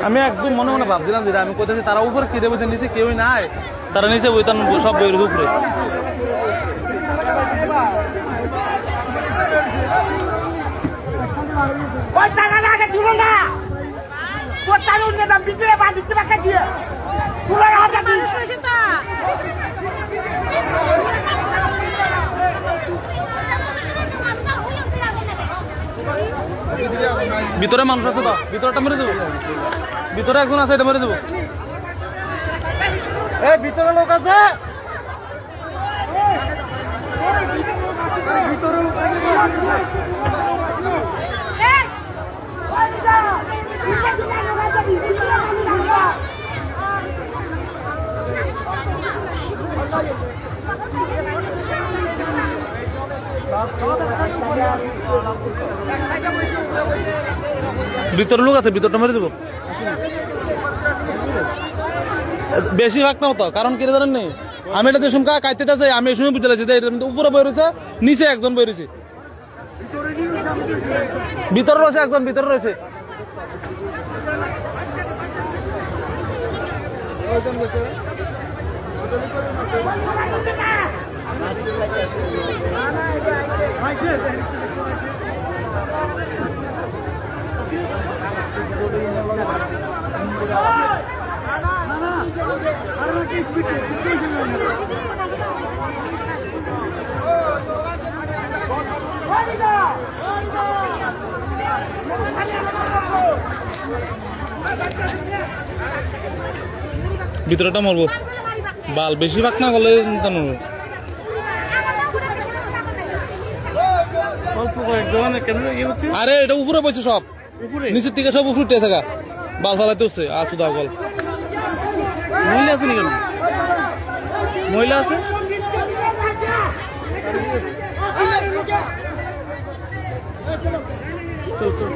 আমি একদম মনে মনে ভাবছিলাম যে আমি কোথায় তারা উপরে কিনে বসে নিচে কেউই নাই, তারা নিচে বইতাম সব বইয়ের উপরে। ভিতরে মানুষ আছে তো, ভিতরটা মেরে দেবো, ভিতরে একজন আছে, এটা মেরে দেবো। এই ভিতরে লোক আছে, ভিতরে লোক আছে, ভিতরটা মেরে দেবো। বেশি ভাগ না হতো, কারণ কি জানেন নেই, আমি এটা দেশুম কাইতে আছে, আমি এই সময় বুঝতে লাগছি উপরে বই রয়েছে, নিচে একজন বই রয়েছে, ভিতরে রয়েছে একজন, ভিতরে রয়েছে। ভিতরেটা মরবো, বাল বেশি ভাগ না করলে চিন্তা নেব। আরে এটা উপরে বইছে, সব নিচের থেকে সব উপরে উঠে থাকা, বাল ফালাইতে হচ্ছে। আর শুধু গল মহিলা আছে নি কেন? মহিলা আছে, চল চল।